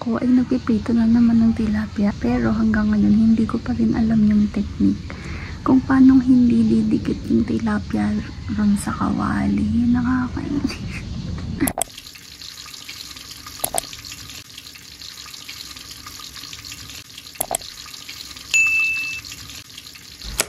ako ay nagpiprito na naman ng tilapia. Pero hanggang ngayon, hindi ko pa rin alam yung technique. Kung paano hindi didikit yung tilapia ron sa kawali. Nakakainis.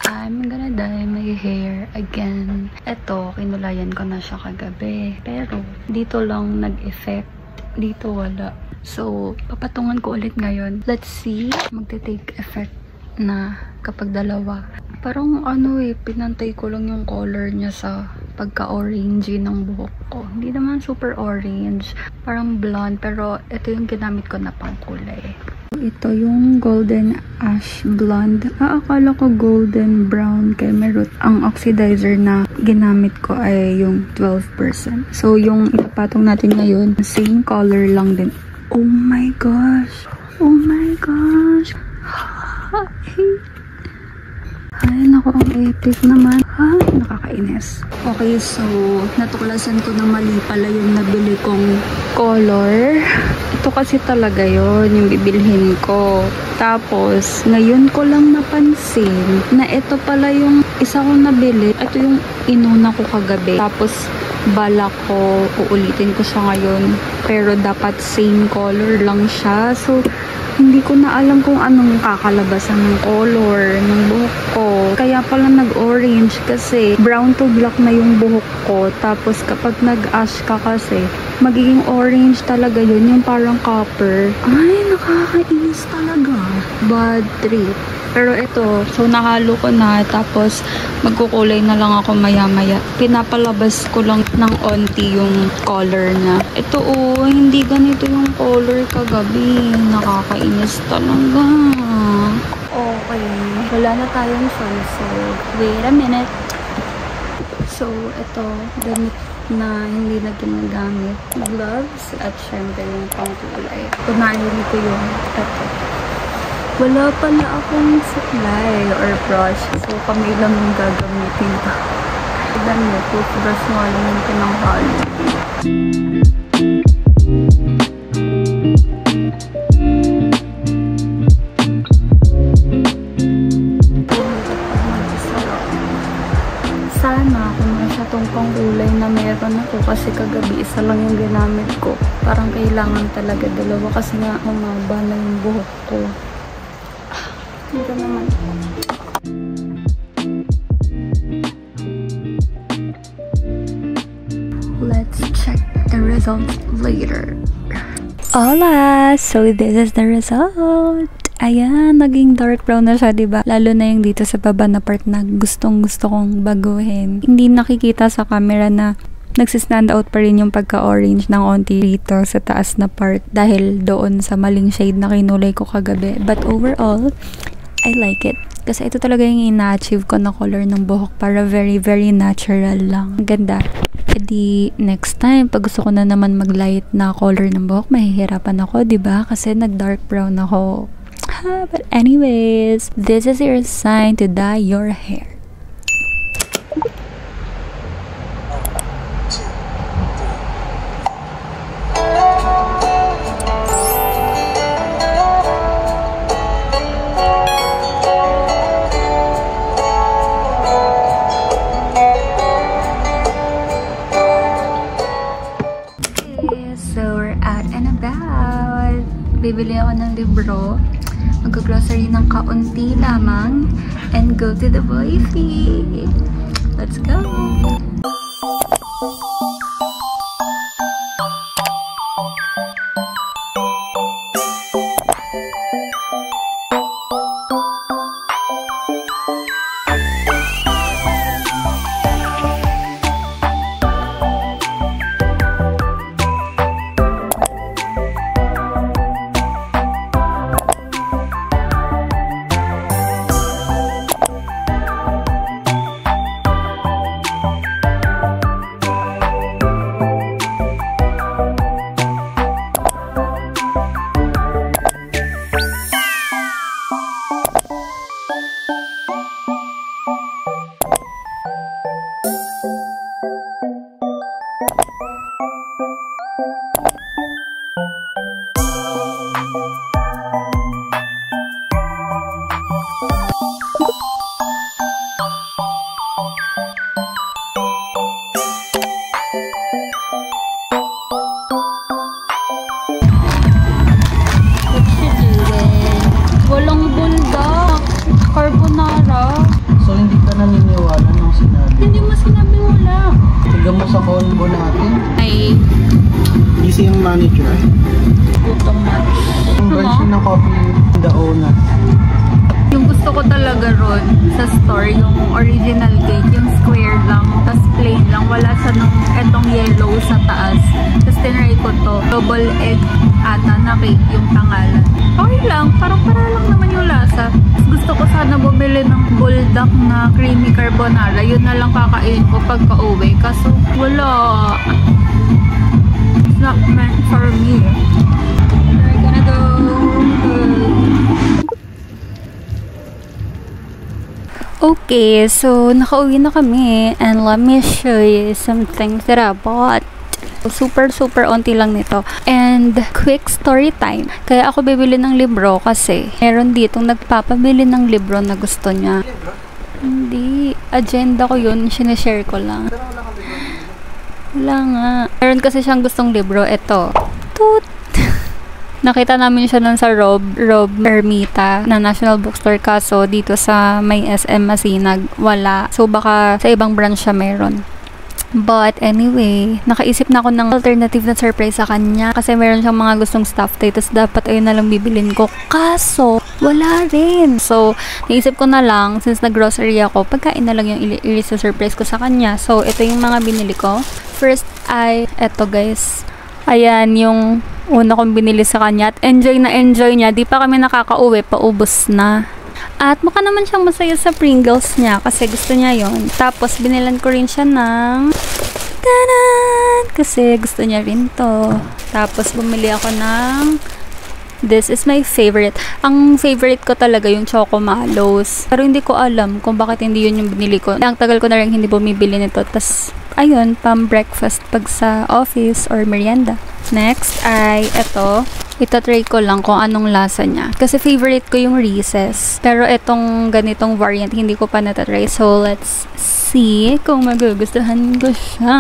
I'm gonna dye my hair again. Eto, kinulayan ko na siya kagabi. Pero, dito lang nag-effect. Dito wala. So, papatungan ko ulit ngayon. Let's see. Magte-take effect na kapag dalawa. Parang pinantay ko lang yung color niya sa pagka-orangey ng buhok ko. Hindi naman super orange. Parang blonde. Pero, ito yung ginamit ko na pang kulay. Ito yung golden ash blonde. Akala ko golden brown kay Merut. Ang oxidizer na ginamit ko ay yung 12%. So, yung ipapatong natin ngayon, same color lang din. Oh my gosh! Oh my gosh! Ay, naku, ang epic naman. Ay, nakakainis. Okay, so, natuklasan ko na mali pala yung nabili kong color. Ito kasi talaga yon yung bibilhin ko. Tapos, ngayon ko lang napansin na ito pala yung isa kong nabili. Ito yung inuna ko kagabi. Tapos, balak ko, uulitin ko siya ngayon. Pero dapat same color lang siya. So, hindi ko na alam kung anong kakalabasan ng color ng buhok ko. Kaya pala nag-orange kasi brown to black na yung buhok ko. Tapos kapag nag-ash ka kasi, magiging orange talaga yun. Yung parang copper. Ay, nakakainis talaga. Bad trip. Pero ito, so nahalo ko na. Tapos magkukulay na lang ako maya-maya. Pinapalabas ko lang ng onti yung color na. Ito hindi ganito yung color kagabi. Nakakainis talaga. Okay. Wala na tayong choice. So, wait a minute. So, ito, damit na hindi na ginagamit. Gloves at syempre yung pangkulay. Unahin ko yung ito. Wala pala akong supply or brush. So, kami lang yung gagamitin ko. Tignan mo, toothbrush mo lang yung pinanghalo. Sana kung nasa tong pangkulay na meron ako kasi kagabi isa lang yung ginamit ko. Parang kailangan talaga dalawa kasi nga umaba na yung buhok ko. Ito naman. Let's check the results later. Hola! So, this is the result. Ayan, naging dark brown na siya, diba? Lalo na yung dito sa baba na part na gustong-gusto kong baguhin. Hindi nakikita sa camera na nagsistand out pa rin yung pagka-orange ng onti dito sa taas na part dahil doon sa maling shade na kinulay ko kagabi. But overall, I like it. Kasi ito talaga yung ina-achieve ko na color ng buhok para very, very natural lang. Ganda. E di, next time, pag gusto ko na naman mag-light na color ng buhok, mahihirapan ako, diba? Kasi nag-dark brown ako. But anyways, this is your sign to dye your hair. Bibili ako ng libro, mag-grocery ng kaunti lamang, and go to the wifey. Let's go! sa combo natin. Ay, Easy yung manager. gutom na. Yung version ng coffee the owner. Yung gusto ko talaga ron sa store, yung original cake, yung square lang, tas plain lang, wala siya nung etong yellow sa taas. Tapos tinry ko to, double egg ata na cake yung tangalan. Okay lang, parang para lang naman yung lasa. Tapos gusto ko sana bumili ng bulldog na creamy carbonara, yun na lang kakainin ko pagka uwi, kaso wala. It's not meant for me. We're gonna go. Okay, so nakauwi na kami and let me show you some things that I bought. Super onti lang nito. And quick story time. Kaya ako bibili ng libro kasi meron ditong nagpapabili ng libro na gusto niya. Hindi. Agenda ko yun. Sinashare ko lang. Wala nga. Meron kasi siyang gustong libro. Ito. Toot! Nakita namin siya nun sa Rob Ermita na National Bookstore, kaso dito sa may SM Masinag wala. So baka sa ibang branch siya meron. But anyway, nakaisip na ako ng alternative na surprise sa kanya kasi meron siyang mga gustong stuffed toy, tapos dapat ayun na lang bibilin ko. Kaso wala rin. So naisip ko na lang, since nag-grocery ako, pagkain na lang yung i-surprise ko sa kanya. So ito yung mga binili ko. First ay eto guys. Ayan yung una kong binili sa kanya at enjoy na enjoy niya. Di pa kami nakakauwi, paubos na. At mukha naman siyang masaya sa Pringles niya kasi gusto niya yon. Tapos binilan ko rin siya ng tanan! Kasi gusto niya rin to. Tapos bumili ako ng this is my favorite. Ang favorite ko talaga yung Choco Mallows. Pero hindi ko alam kung bakit hindi yun yung binili ko. Ang tagal ko na rin hindi bumibili nito. Tapos ayun, pang breakfast pag sa office or merienda. Next ay ito. Ito-try ko lang kung anong lasa niya. Kasi favorite ko yung Reese's. Pero itong ganitong variant, hindi ko pa natatry. So, let's see kung magugustuhan ko siya.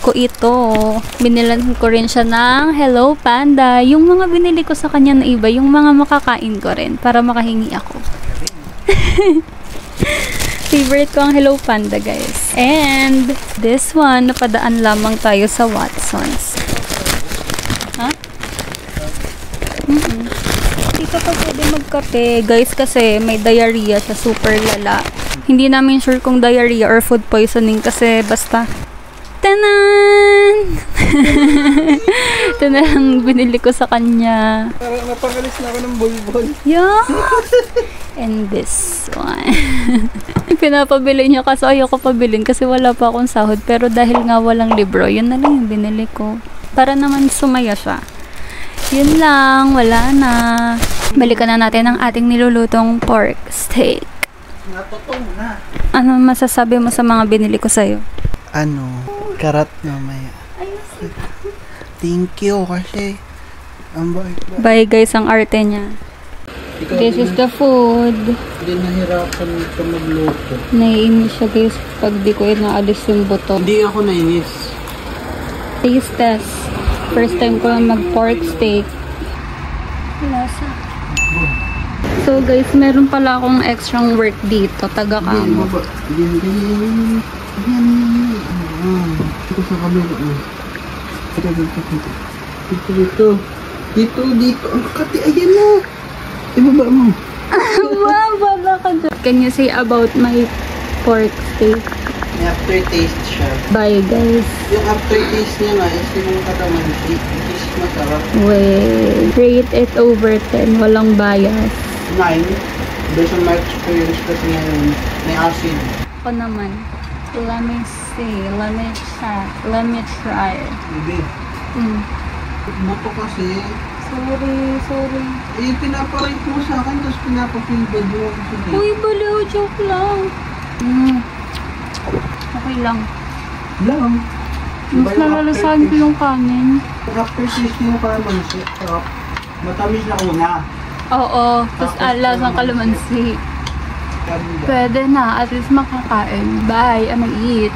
Ko ito. Binilan ko rin siya ng Hello Panda. Yung mga binili ko sa kanya na iba, yung mga makakain ko rin para makahingi ako. Favorite ko ang Hello Panda, guys. And this one, napadaan lamang tayo sa Watson's. Ha? Hindi ka pa pwede magkape, guys, kasi may diarrhea siya, super lala. Hindi namin sure kung diarrhea or food poisoning kasi basta tanan! Ito na lang binili ko sa kanya. Parang napagalis na ako ng bulbol. Yeah! And this one. Pinapabili niya kasi ayoko pabilin kasi wala pa akong sahod. Pero dahil nga walang libro, yun na lang yung binili ko. Para naman sumaya siya. Yun lang, wala na. Balikan na natin ang ating nilulutong pork steak. Natutong na. Ano masasabi mo sa mga binili ko sa'yo? Ano? Karat mamaya. Thank you kasi ang bait-bait. Bye guys, ang arte niya. This is the food. Hindi nahirapan ito magluto. Naiinis siya guys pag di ko inaalis yung buto. Hindi ako nainis. Taste test. First time ko lang mag-pork steak. Lasa. So guys, meron pala akong extrang work dito. Taga-kamo. Ito sa kamera. Dito. Ang kati, ayan na. Ibaba mo. Wala ka dyan. Can you say about my pork steak? May aftertaste siya. Bye guys. Yung aftertaste niya nga is yung kataman. Is masarap. Wait. Rate it over 10. Walang bias. 9. Based on my experience kasi ngayon, may acid. Ako naman. Let me see. Let me try. Bibi. Buto kasi. Sorry. Eh, pinaparate mo sa akin, tapos pinapafeedback mo ako sa Uy, baliw. Joke lang. Okay lang. Lang. Mas nalalasahan ko yung kanin. Yung aftertaste mo parang sarap. Matamis na una. Oo. Tapos lasang kalamansi. Pwede na. At least makakain. Bye. I'm gonna eat.